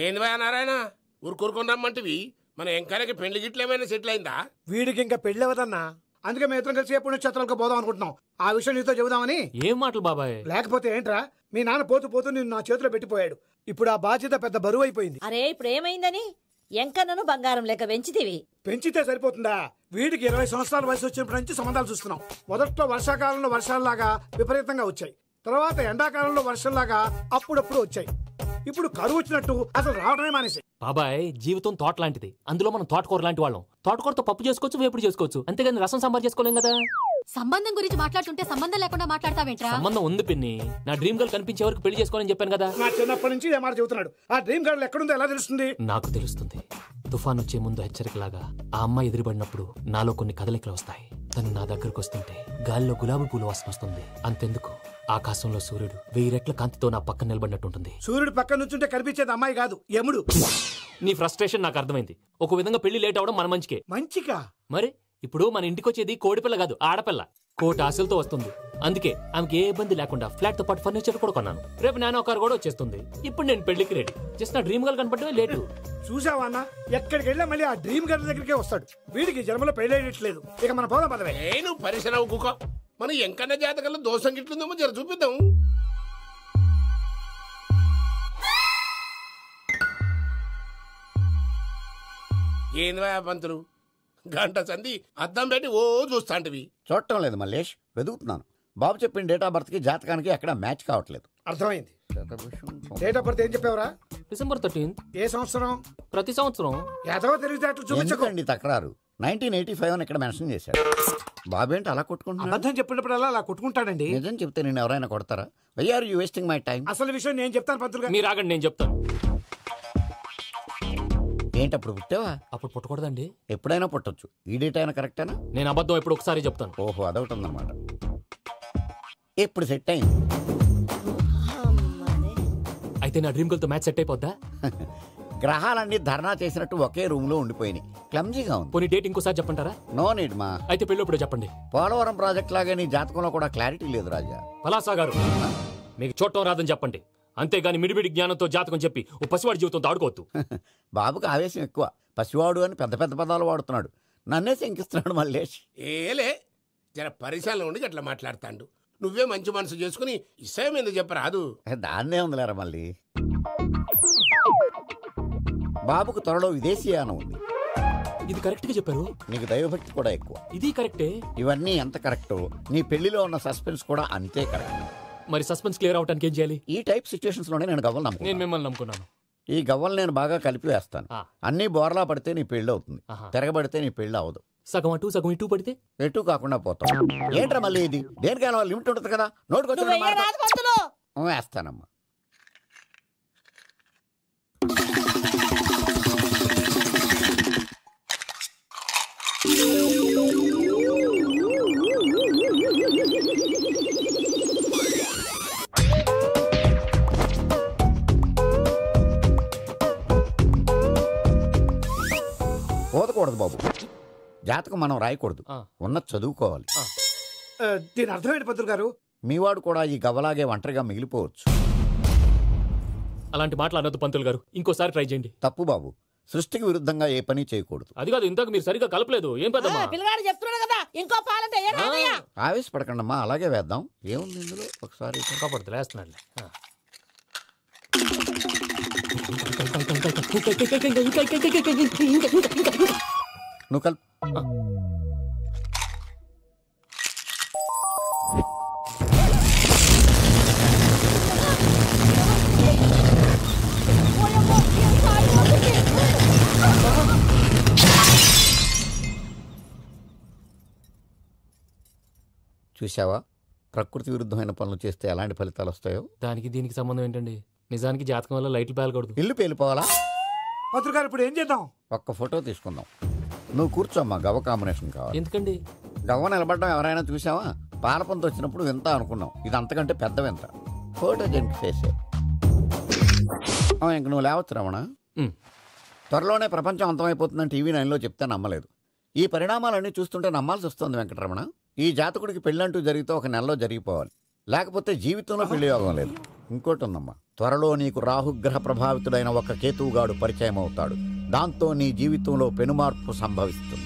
ఏంది భయ నారాయణ ఊరుకూరుకొని రమ్మంటివి మన ఎంకాయకి పెళ్లి గిట్లు ఏమైనా సెటిల్ అయిందా? వీడికి ఇంకా పెళ్లి అవ్వదన్నా. అందుకే మేము ఇద్దరం కలిసి పుణ్యక్షేత్రాలకు పోదాం అనుకుంటున్నాం. ఆ విషయం నీతో చెబుదామని. ఏం మాటలు బాబాయ్? లేకపోతే ఏంట్రా, మీ నాన్న పోతూ పోతూ నిన్ను నా చేతిలో పెట్టిపోయాడు. ఇప్పుడు ఆ బాధ్యత పెద్ద బరువు అయిపోయింది. అరే ఇప్పుడు ఏమైందని? ఎంకన్నను బంగారం లెక్క పెంచితివి. పెంచితే సరిపోతుందా? వీడికి 20 సంవత్సరాల వయసు వచ్చినప్పటి నుంచి సంబంధాలు చూస్తున్నాం. మొదట్లో వర్షాకాలంలో వర్షాలలాగా విపరీతంగా వచ్చాయి. తర్వాత ఎండాకాలంలో వర్షంలాగా అప్పుడప్పుడు వచ్చాయి. ఇప్పుడు కరువు వచ్చినట్టు అసలు రావడమే మానేసి. బాబాయ్ జీవితం తోట లాంటిది. అందులో మనం తోటకూర లాంటి వాళ్ళం. తోటకూరతో పప్పు చేసుకోవచ్చు, వేపుడు చేసుకోవచ్చు, అంతేగాని రసం సాంబార్ చేసుకోలేం కదా. సంబంధం గురించి మాట్లాడుతుంటే సంబంధం లేకుండా మాట్లాడతావేంట్రా? సంబంధం ఉంది పిన్ని. నా డ్రీమ్ గర్ల్ కనిపించే వరకు పెళ్లి చేసుకోవాలని చెప్పాను కదా. నా చిన్నప్పటి నుంచి ఏ మాట చెబుతున్నాడు. ఆ డ్రీమ్ గర్ల్ ఎక్కడుందో ఎలా తెలుస్తుంది? నాకు తెలుస్తుంది. తుఫాన్ వచ్చే ముందు హెచ్చరికలాగా ఆ అమ్మాయి ఎదురుపడినప్పుడు నాలో కొన్ని కదలికలు వస్తాయి. తను నా దగ్గరకు వస్తుంటే గాలిలో గులాబీ పూలు వాసన వస్తుంది. అంతెందుకు, ఆకాశంలో సూర్యుడు 1000 రెట్ల కాంతితో నా పక్కన నిలబడినట్టుంటుంది. సూర్యుడు పక్కన నుంచుంటే కనిపించేది అమ్మాయి కాదు, యముడు. నీ ఫ్రస్ట్రేషన్ నాకు అర్థమైంది. ఒక విధంగా పెళ్లి లేట్ అవడం మన మంచికే. మంచిగా? మరి ఇప్పుడు మన ఇంటికి వచ్చేది కోడిపిల్ల కాదు, ఆడపిల్ల. కోటి ఆశలతో వస్తుంది. అందుకే ఆమెకి ఏ ఇబ్బంది లేకుండా ఫ్లాట్ తో పాటు ఫర్నిచర్ కూడా కొన్నాను. రేపు నానో కారు కూడా వచ్చేస్తుంది. ఇప్పుడు నేను పెళ్లికి రెడీ. జస్ట్ నా డ్రీమ్ గర్ల్ కనపడమే లేటు. చూసావా అన్న, ఎక్కడికి వెళ్ళా మళ్ళీ ఆ డ్రీమ్ గర్ల్ దగ్గరికే వస్తాడు. వీడికి జన్మలో పెళ్ళేయట్లేదు. ఇక మన పోదాం పదవే. నేను పరిశ్రమ కుక మన ఎంకన్న జాతకంలో దోషం గిట్లుందేమో జర చూపిద్దాం. ఏంది పంతులు గంట సంధి అద్దం పెట్టి ఓ చూస్తాంటివి? చూడటం లేదు మల్లేష్, వెతుకుతున్నాను. బాబు చెప్పిన డేట్ ఆఫ్ బర్త్ కి జాతకానికి ఎక్కడ మ్యాచ్ కావట్లేదు. అర్థమైంది. డేట్ ఆఫ్ బర్త్ ఏం చెప్పావురా? December 13th. ఏ సంవత్సరం? ప్రతి సంవత్సరం. ఏదో తెలివితేటలు చూపించకండి. తక్రారు 1985 అని ఇక్కడ మెన్షన్ చేశాడు. బాబు ఏంటి అలా కొట్టుకుంటున్నాడు? అబద్ధం చెప్పినప్పుడు అలా కొట్టుకుంటాడండి. నిజం చెప్తే నేను ఎవరైనా కొడతారా? Why are you wasting my time? అసలు విషయం నేను చెప్తాను పంతులు గారు. మీరు ఆగండి, నేను చెప్తాను. ఏంటి అప్పుడు పుట్టావా? అప్పుడు పుట్టకూడదండి. ఎప్పుడైనా పుట్టొచ్చు. ఈ డేట్ అయినా కరెక్టేనా? నేను అబద్ధం ఎప్పుడు ఒకసారి చెప్తాను. ఓహో, అదొకటి ఉందన్నమాట. ఎప్పుడు సెట్ అయింది? అయితే నా డ్రీమ్ గర్ల్ తో మ్యాచ్ సెట్ అయిపోద్దా? గ్రహాలన్నీ ధర్నా చేసినట్టు ఒకే రూమ్ లో ఉండిపోయినాయి. క్లమ్జీగా ఉంది. పోనీ డేట్ ఇంకోసారి చెప్పంటారా? నో నీడ్ మా. అయితే పెళ్ళప్పుడు చెప్పండి. పోలవరం ప్రాజెక్ట్ లాగా నీ జాతకంలో కూడా క్లారిటీ లేదు రాజా. పలాసా గారు, మీకు చూడటం రాదని చెప్పండి. అంతేగాని మిడిమిడి జ్ఞానంతో జాతకం చెప్పి ఓ పసివాడి జీవితంతో ఆడుకోవద్దు. బాబుకి ఆవేశం ఎక్కువ. పసివాడు అని పెద్ద పెద్ద పదాలు వాడుతున్నాడు. నన్నే శంకిస్తున్నాడు మల్లేష్. ఏలే జర పరిశ్రమలో ఉండి అట్లా మాట్లాడతాడు. నువ్వే మంచి మనసు చేసుకుని ఇష్టం ఎందుకు చెప్పరాదు? దాన్నే ఉందిలేరా మళ్ళీ. బాబుకు త్వరలో విదేశీయానం ఉంది. ఇది కరెక్ట్ గా చెప్పారు. నీకు దైవభక్తి కూడా ఎక్కువ. ఇది కరెక్టే. ఇవన్నీ ఎంత కరెక్టో నీ పెళ్లిలో ఉన్న సస్పెన్స్ కూడా అంతే కరెక్ట్. మరి సస్పెన్స్ క్లియర్ అవడానికి ఏం చేయాలి? ఈ టైప్ సిచ్యువేషన్స్ లోనే నేను గవ్వలు నమ్ముకున్నాను. నేను మిమ్మల్ని నమ్ముకున్నాను. ఈ గవ్వలు నేను బాగా కలిపి వేస్తాను. అన్ని బోర్లా పడితే నీ పెళ్లి అవుతుంది, తిరగబడితే నీ పెళ్లి అవదు. సగం అటు సగం ఇటు పడితే ఎటు కాకుండా పోతాం. ఏంట్రా మళ్ళీ ఇది? దేనికైనా లిమిట్ ఉంటుంది కదా. నోటుకొచ్చి వేస్తానమ్మా. పోదకూడదు బాబు. జాతకం మనం రాయకూడదు, ఉన్న చదువుకోవాలి. దీని అర్థమైంది పంతులు గారు. మీవాడు కూడా ఈ గవ్వలాగే ఒంటరిగా మిగిలిపోవచ్చు. అలాంటి మాటలు అనొద్దు పంతులు గారు. ఇంకోసారి ట్రై చేయండి. తప్పు బాబు. సృష్టికి విరుద్ధంగా ఏ పని చేయకూడదు. అది కాదు, ఇంతకు మీరు సరిగ్గా కలపలేదు. ఏం పెద్దమ్మా? పిల్లగాడు చెప్తున్నాడు కదా, ఇంకో పాలంటే ఆవేశపడకండమ్మా, అలాగే వేద్దాం. ఏముంది ఇందులో? ఒకసారి కాపాడుతు వేస్తున్నాడు. నువ్వు కల్ చూసావా, ప్రకృతి విరుద్ధమైన పనులు చేస్తే ఎలాంటి ఫలితాలు వస్తాయో. దానికి దీనికి సంబంధం ఏంటండి? నిజానికి జాతకం వల్ల లైట్లు పేలకూడదు. ఇల్లు పేలిపోవాలా? పంతులు గారు ఇప్పుడు ఏం చేద్దాం? ఒక్క ఫోటో తీసుకుందాం. నువ్వు కూర్చోమ్మా, గవ్వ కాంబినేషన్ కావాలి. ఎందుకండి? గవ్వ నిలబడడం ఎవరైనా చూసావా? పాలపంత వచ్చినప్పుడు వింత అనుకున్నాం, ఇది అంతకంటే పెద్ద వింత. ఫోటో జెంట్ చేసే ఇంక నువ్వు లేవచ్చు రమణ. త్వరలోనే ప్రపంచం అంతమైపోతుందని టీవీ 9లో చెప్తే నమ్మలేదు. ఈ పరిణామాలన్నీ చూస్తుంటే నమ్మాల్సి వస్తుంది వెంకటరమణ. ఈ జాతకుడికి పెళ్ళంటూ జరిగితే 1 నెలలో జరిగిపోవాలి. లేకపోతే జీవితంలో పెళ్లి యోగం లేదు. ఇంకోటి ఉందమ్మా, త్వరలో నీకు రాహుగ్రహ ప్రభావితుడైన ఒక కేతువుగాడు పరిచయం అవుతాడు. దాంతో నీ జీవితంలో పెనుమార్పు సంభవిస్తుంది.